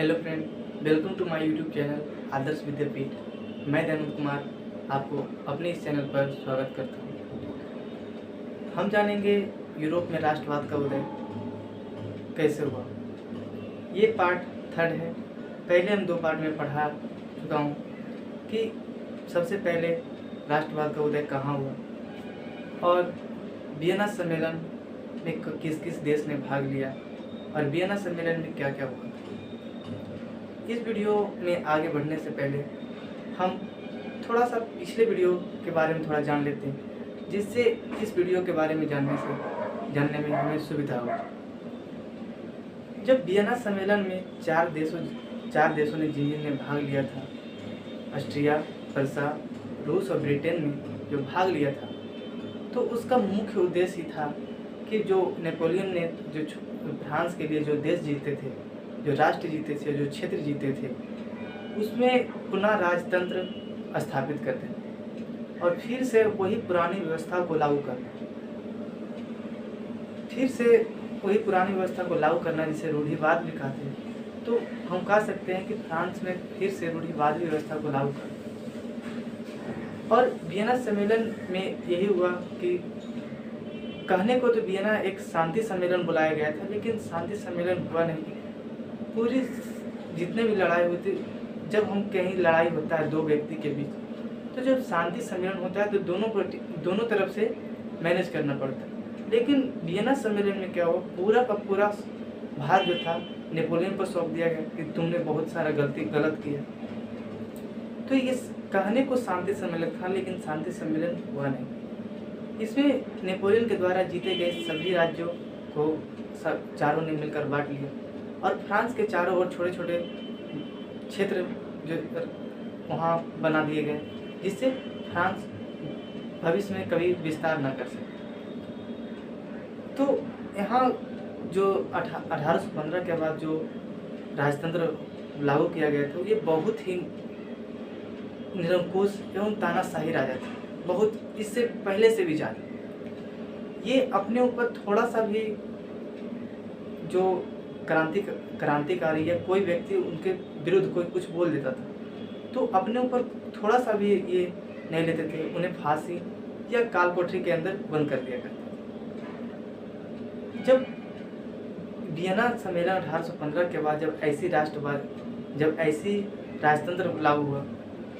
Hello friend, welcome to my YouTube channel Adarsh Vidyapeeth. मैं दयानंद कुमार आपको अपने इस चैनल पर स्वागत करता हूँ। हम जानेंगे यूरोप में राष्ट्रवाद का उदय कैसे हुआ। ये पार्ट थर्ड है। पहले हम 2 पार्ट में पढ़ा चुका हूँ कि सबसे पहले राष्ट्रवाद का उदय कहाँ हुआ और वियना सम्मेलन में किस किस देश ने भाग लिया और वियना सम्मेलन में क्या क्या हुआ। इस वीडियो में आगे बढ़ने से पहले हम थोड़ा सा पिछले वीडियो के बारे में थोड़ा जान लेते हैं, जिससे इस वीडियो के बारे में जानने में हमें सुविधा हो। जब वियना सम्मेलन में चार देशों ने जिन्होंने भाग लिया था, ऑस्ट्रिया, फ्रांस, रूस और ब्रिटेन में जो भाग लिया था, तो उसका मुख्य उद्देश्य ही था कि जो नेपोलियन ने जो फ्रांस के लिए जो देश जीते थे, जो राष्ट्र जीते थे, जो क्षेत्र जीते थे, उसमें पुनः राजतंत्र स्थापित कर दें और फिर से वही पुरानी व्यवस्था को लागू करना, जिसे रूढ़िवाद भी कहते हैं। तो हम कह सकते हैं कि फ्रांस में फिर से रूढ़िवादी व्यवस्था को लागू कर। और वियना सम्मेलन में यही हुआ कि कहने को तो वियना एक शांति सम्मेलन बुलाया गया था, लेकिन शांति सम्मेलन हुआ नहीं। पूरी जितने भी लड़ाई हुई थी, जब हम कहीं लड़ाई होता है 2 व्यक्ति के बीच, तो जब शांति सम्मेलन होता है तो दोनों तरफ से मैनेज करना पड़ता है। लेकिन वियना सम्मेलन में क्या हुआ, पूरा का पूरा भार जो था नेपोलियन पर सौंप दिया गया कि तुमने बहुत सारा गलत किया। तो ये कहने को शांति सम्मेलन था, लेकिन शांति सम्मेलन हुआ नहीं। इसमें नेपोलियन के द्वारा जीते गए सभी राज्यों को चारों ने मिलकर बांट लिया और फ्रांस के चारों ओर छोटे छोटे क्षेत्र जो वहाँ बना दिए गए, जिससे फ्रांस भविष्य में कभी विस्तार न कर सके। तो यहाँ जो 1815 के बाद जो राजतंत्र लागू किया गया था, ये बहुत ही निरंकुश एवं तानाशाही राजा थे, बहुत इससे पहले से भी ज़्यादा। ये अपने ऊपर थोड़ा सा भी जो क्रांतिकारी या कोई व्यक्ति उनके विरुद्ध कोई कुछ बोल देता था, तो अपने ऊपर थोड़ा सा भी ये नहीं लेते थे, उन्हें फांसी या काल कोठरी के अंदर बंद कर दिया करते। जब वियना सम्मेलन 1815 के बाद जब ऐसी राजतंत्र लागू हुआ,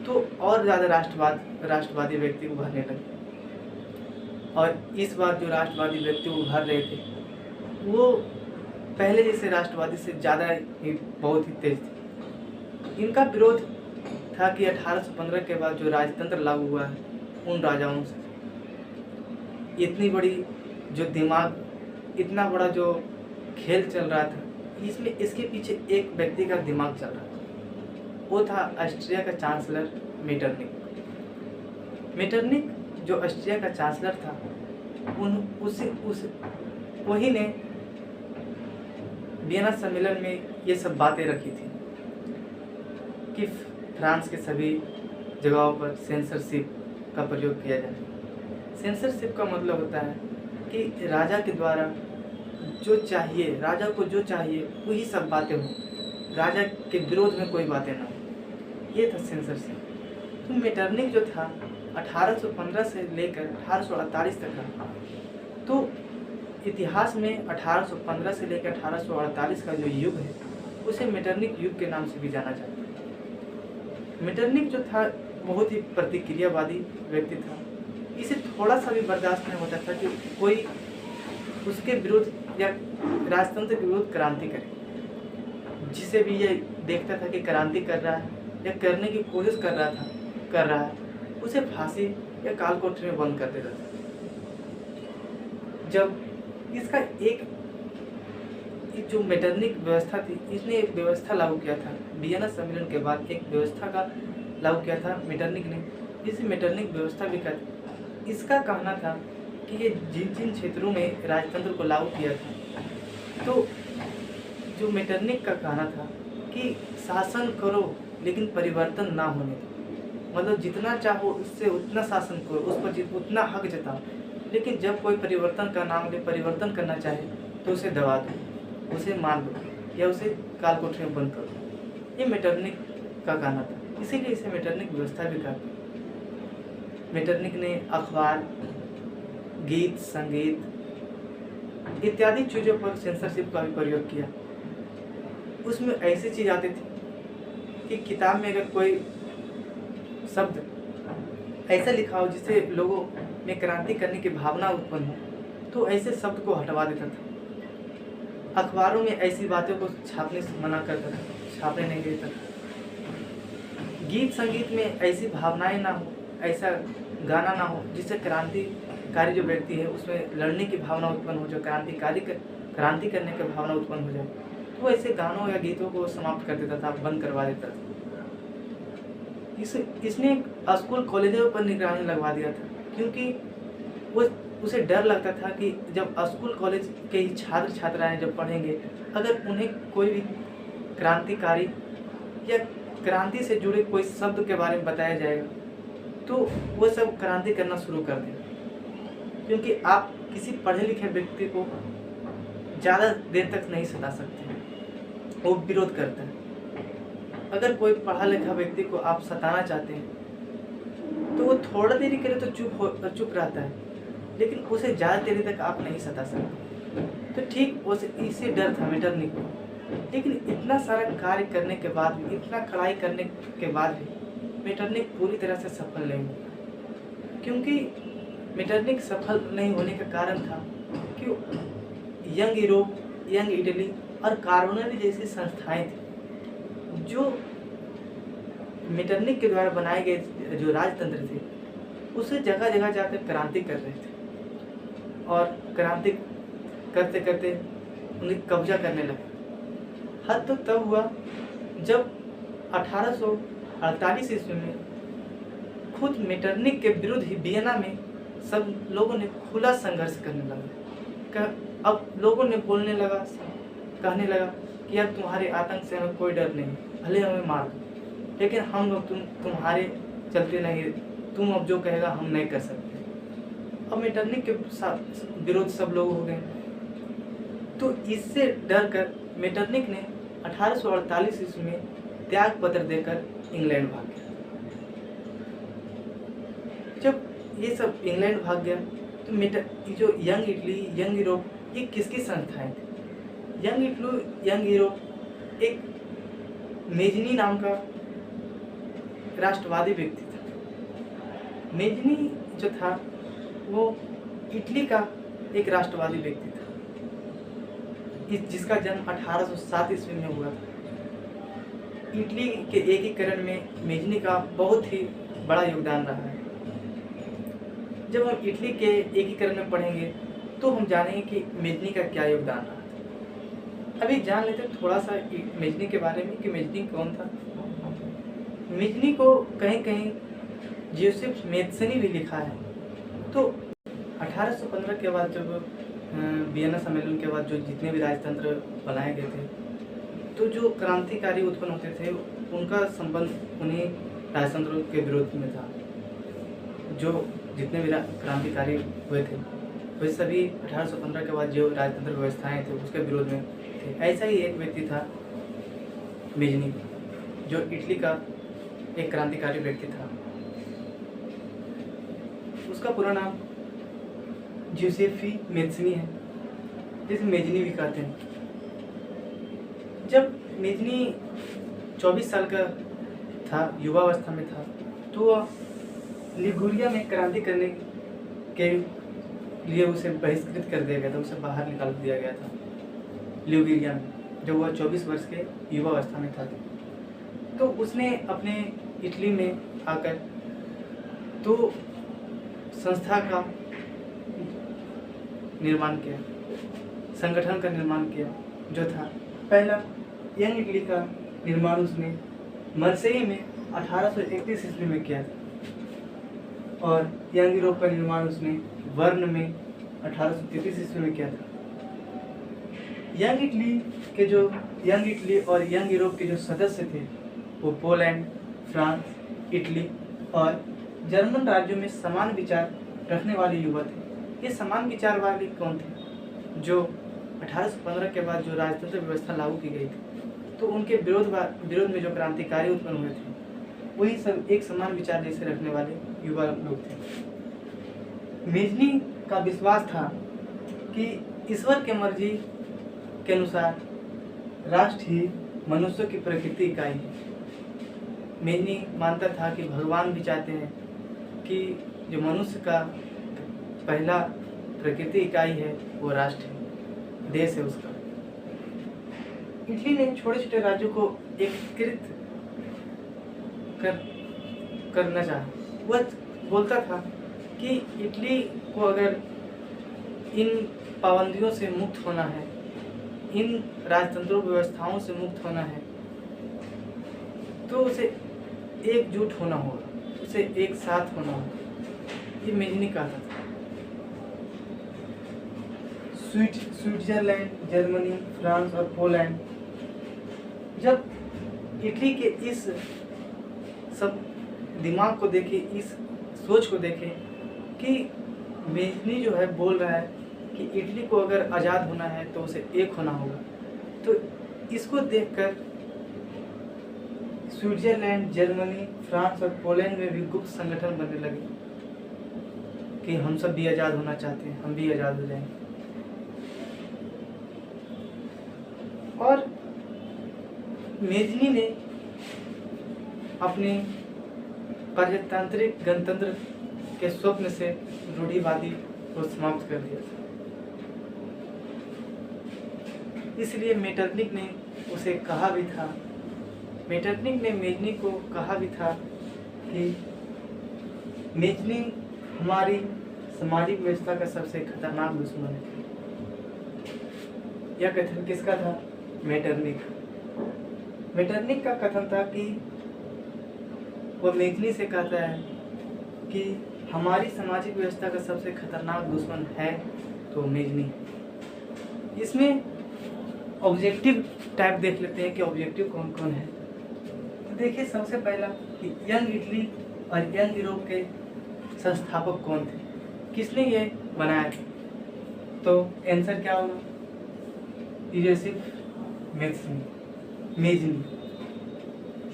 तो और ज़्यादा राष्ट्रवादी व्यक्ति उभरने लगे। और इस बार जो राष्ट्रवादी व्यक्ति उभर रहे थे, वो पहले जैसे राष्ट्रवादी से ज़्यादा ही बहुत ही तेज थे। इनका विरोध था कि 1815 के बाद जो राजतंत्र लागू हुआ है, उन राजाओं से इतनी बड़ी जो दिमाग, इतना बड़ा जो खेल चल रहा था, इसमें इसके पीछे एक व्यक्ति का दिमाग चल रहा था। वो था ऑस्ट्रिया का चांसलर मेटरनिक। जो ऑस्ट्रिया का चांसलर था, वही ने वियना सम्मेलन में ये सब बातें रखी थी कि फ्रांस के सभी जगहों पर सेंसरशिप का प्रयोग किया जाए। सेंसरशिप का मतलब होता है कि राजा के द्वारा राजा को जो चाहिए वही सब बातें हों, राजा के विरोध में कोई बातें ना हो। ये था सेंसरशिप। तो मेटरनिक जो था 1815 से लेकर 1848 तक रहा। तो इतिहास में 1815 से लेकर 1848 का जो युग है, उसे मेटरनिक युग के नाम से भी जाना जाता है। मेटरनिक जो था बहुत ही प्रतिक्रियावादी व्यक्ति था। इसे थोड़ा सा भी बर्दाश्त नहीं होता था कि कोई उसके विरुद्ध या राजतंत्र के विरुद्ध क्रांति करे। जिसे भी ये देखता था कि क्रांति कर रहा है या करने की कोशिश कर रहा है, उसे फांसी या काल कोठरी में बंद कर देता था। जब इसका एक जो मेटरनिक व्यवस्था थी, इसने एक व्यवस्था लागू किया था वियना सम्मेलन के बाद। एक व्यवस्था का लागू किया था मेटरनिक ने, जिसे मेटरनिक व्यवस्था भी कहते। इसका कहना था कि ये जिन क्षेत्रों में राजतंत्र को लागू किया था, तो जो मेटरनिक का कहना था कि शासन करो लेकिन परिवर्तन ना होने दो। मतलब जितना चाहो उससे उतना शासन करो, उस पर उतना हक जताओ, लेकिन जब कोई परिवर्तन का नाम ले, परिवर्तन करना चाहे, तो उसे दबा दो, उसे मार दो या उसे काल कोठरी में बंद कर दो। ये मेटरनिक का गाना था, इसीलिए इसे मेटरनिक व्यवस्था भी कहते हैं। मेटरनिक ने अखबार, गीत, संगीत इत्यादि चीज़ों पर सेंसरशिप का भी प्रयोग किया। उसमें ऐसी चीज़ आती थी कि किताब में अगर कोई शब्द ऐसा लिखा हो जिससे लोगों में क्रांति करने की भावना उत्पन्न हो, तो ऐसे शब्द को हटवा देता था। अखबारों में ऐसी बातों को छापने से मना करता था, छापने नहीं देता था। गीत संगीत में ऐसी भावनाएं ना हो, ऐसा गाना ना हो जिससे क्रांतिकारी जो व्यक्ति है उसमें लड़ने की भावना उत्पन्न हो, जो क्रांति करने की भावना उत्पन्न हो जाए, तो ऐसे गानों या गीतों को समाप्त कर देता था, बंद करवा देता था। इसने स्कूल कॉलेजों पर निगरानी लगवा दिया था, क्योंकि उसे डर लगता था कि जब स्कूल कॉलेज के ही छात्र छात्राएं जब पढ़ेंगे, अगर उन्हें कोई भी क्रांतिकारी या क्रांति से जुड़े कोई शब्द के बारे में बताया जाएगा तो वो सब क्रांति करना शुरू कर दें। क्योंकि आप किसी पढ़े लिखे व्यक्ति को ज़्यादा देर तक नहीं सता सकते, वो विरोध करता है। अगर कोई पढ़ा लिखा व्यक्ति को आप सताना चाहते हैं तो वो थोड़ा देरी के लिए तो चुप रहता है, लेकिन उसे ज़्यादा देरी तक आप नहीं सता सकते। तो ठीक उसे इसी डर था मेटरनिक को। लेकिन इतना सारा कार्य करने के बाद भी, इतना कड़ाई करने के बाद भी मेटरनिक पूरी तरह से सफल नहीं हुआ। क्योंकि मेटरनिक सफल नहीं होने का कारण था कि यंग यूरोप, यंग इटली और कार्बोनेली जैसी संस्थाएं थी जो मेटरनिक के द्वारा बनाए गए जो राजतंत्र थे उसे जगह जगह जाकर क्रांति कर रहे थे, और क्रांति करते करते उन्हें कब्जा करने लगे। हद तो तब हुआ जब 1848 ईस्वी में खुद मेटरनिक के विरुद्ध ही वियना में सब लोगों ने खुला संघर्ष करने लगा। अब लोगों ने कहने लगा कि यार तुम्हारे आतंक से हमें कोई डर नहीं, भले हमें मार दो, लेकिन हम लोग तुम्हारे चलते नहीं, तुम अब जो कहेगा हम नहीं कर सकते। अब मेटरनिक के विरोध सब लोग हो गए। तो इससे डर कर मेटरनिक ने 1848 ईस्वी में त्याग पत्र देकर इंग्लैंड भाग गया। जब ये सब इंग्लैंड भाग गया तो जो यंग इटली, यंग यूरोप, ये किसकी संस्थाएं थी? यंग इटली, यंग यूरोप एक मेजनी नाम का राष्ट्रवादी व्यक्ति था। मेजनी जो था वो इटली का एक राष्ट्रवादी व्यक्ति था, जिसका जन्म 1807 ईस्वी में हुआ था। इटली के एकीकरण में मेजनी का बहुत ही बड़ा योगदान रहा है। जब हम इटली के एकीकरण में पढ़ेंगे तो हम जानेंगे कि मेजनी का क्या योगदान रहा था। अभी जान लेते हैं थोड़ा सा मेजनी के बारे में कि मेजनी कौन था। मेजनी को कहीं कहीं जोसेफ मेथ्सनी भी लिखा है। तो 1815 के बाद जब वियना सम्मेलन के बाद जो जितने भी राजतंत्र बनाए गए थे, तो जो क्रांतिकारी उत्पन्न होते थे उनका संबंध उन्हीं राजतंत्रों के विरोध में था। जो जितने भी क्रांतिकारी हुए थे वे सभी 1815 के बाद जो राजतंत्र व्यवस्थाएं थे उसके विरोध में थे। ऐसा ही एक व्यक्ति था मेजनी, जो इटली का एक क्रांतिकारी व्यक्ति था। उसका पूरा नाम जोसेफी मेथ्सनी है, जिसे मेजनी भी कहते हैं। जब मेजनी 24 साल का था, युवावस्था में था, तो वह लिगुरिया में क्रांति करने के लिए उसे बहिष्कृत कर दिया गया था, उसे बाहर निकाल दिया गया था लिगुरिया में, जब वह 24 वर्ष के युवावस्था में था। तो उसने अपने इटली में आकर तो संस्था का निर्माण किया, संगठन का निर्माण किया, जो था पहला यंग इटली का निर्माण उसने मर्सेई में 1831 ईस्वी में किया था, और यंग यूरोप का निर्माण उसने वर्न में 1833 ईस्वी में किया था। यंग इटली और यंग यूरोप के जो सदस्य थे वो पोलैंड, फ्रांस, इटली और जर्मन राज्यों में समान विचार रखने वाले युवा थे। ये समान विचार वाले कौन थे? जो 1815 के बाद जो राजतंत्र व्यवस्था लागू की गई थी तो उनके विरोध में जो क्रांतिकारी उत्पन्न हुए थे वही सब एक समान विचार जैसे रखने वाले युवा लोग थे। मेजनी का विश्वास था कि ईश्वर के मर्जी के अनुसार राष्ट्र ही मनुष्य की प्रकृति इकाई है। मेजनी मानता था कि भगवान भी चाहते हैं कि जो मनुष्य का पहला प्रकृति इकाई है वो राष्ट्र है, देश है उसका। इटली ने छोटे छोटे राज्यों को एकीकृत करना चाहा। वह बोलता था कि इटली को अगर इन पाबंदियों से मुक्त होना है, इन राजतंत्रों व्यवस्थाओं से मुक्त होना है, तो उसे एकजुट होना होगा, उसे एक साथ होना होगा। ये मेजनी कहता था। स्विट्जरलैंड, जर्मनी, फ्रांस और पोलैंड जब इटली के इस सब दिमाग को देखे, इस सोच को देखे कि मेजनी जो है बोल रहा है कि इटली को अगर आज़ाद होना है तो उसे एक होना होगा, तो इसको देखकर स्विट्जरलैंड, जर्मनी, फ्रांस और पोलैंड में भी गुप्त संगठन बनने लगे कि हम सब भी आज़ाद होना चाहते हैं, हम भी आज़ाद हो जाएंगे। और मेजनी ने अपने प्रजातांत्रिक गणतंत्र के स्वप्न से रूढ़िवादी को समाप्त कर दिया था। इसलिए मेटरनिक ने उसे कहा भी था, मेटरनिक ने मेजनी को कहा भी था कि मेजनी हमारी सामाजिक व्यवस्था का सबसे खतरनाक दुश्मन है। यह कथन किसका था? मेटरनिक। मेटरनिक का कथन था कि वो मेजनी से कहता है कि हमारी सामाजिक व्यवस्था का सबसे खतरनाक दुश्मन है तो मेजनी। इसमें ऑब्जेक्टिव टाइप देख लेते हैं कि ऑब्जेक्टिव कौन कौन है। तो देखिए, सबसे पहला कि यंग इटली और यंग यूरोप के संस्थापक कौन थे, किसने ये बनाया? तो आंसर क्या होगा? Joseph Mazzini.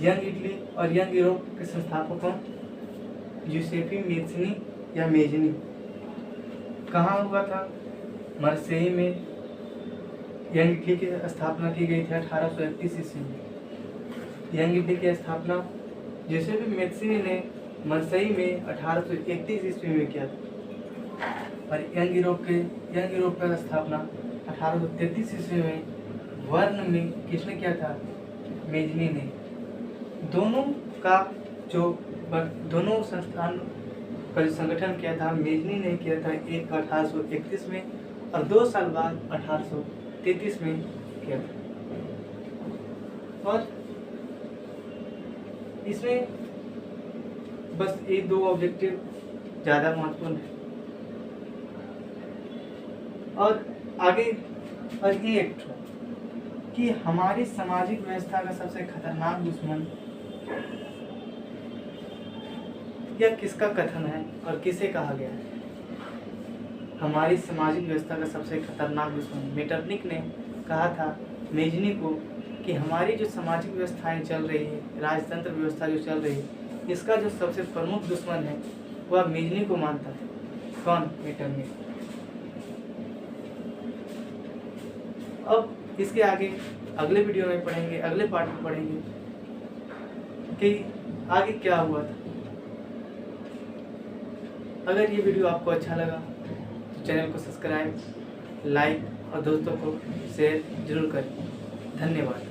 यंग इटली और यंग यूरोप के संस्थापक कौन? जोसेफी मेजनी या मेजनी। कहाँ हुआ था? मार्सेई में यंग इटली की स्थापना की गई थी 1831 ईस्वी में। यंग इटली की स्थापना जोसेफी मेजनी ने मार्सेई में 1831 ईस्वी में किया था और यंग यूरोप का स्थापना 1833 ईस्वी में वर्ण में किसने किया था? मेजनी ने। दोनों का जो दोनों संस्थान का जो संगठन किया था मेजनी ने किया था, एक 1831 में और 2 साल बाद 1833 में किया था। और इसमें बस ये 2 ऑब्जेक्टिव ज़्यादा महत्वपूर्ण है। और आगे और ये एक कि हमारी सामाजिक व्यवस्था का सबसे खतरनाक दुश्मन, यह किसका कथन है और किसे कहा गया है? हमारी सामाजिक व्यवस्था का सबसे खतरनाक दुश्मन मेटरनिक ने कहा था मेजनी को कि हमारी जो सामाजिक व्यवस्थाएं चल रही है, राजतंत्र व्यवस्था जो चल रही है, इसका जो सबसे प्रमुख दुश्मन है वह मेजनी को मानता था। कौन? मेटरनिक। अब इसके आगे अगले वीडियो में पढ़ेंगे, अगले पार्ट में पढ़ेंगे कि आगे क्या हुआ था। अगर ये वीडियो आपको अच्छा लगा तो चैनल को सब्सक्राइब, लाइक और दोस्तों को शेयर जरूर करें। धन्यवाद।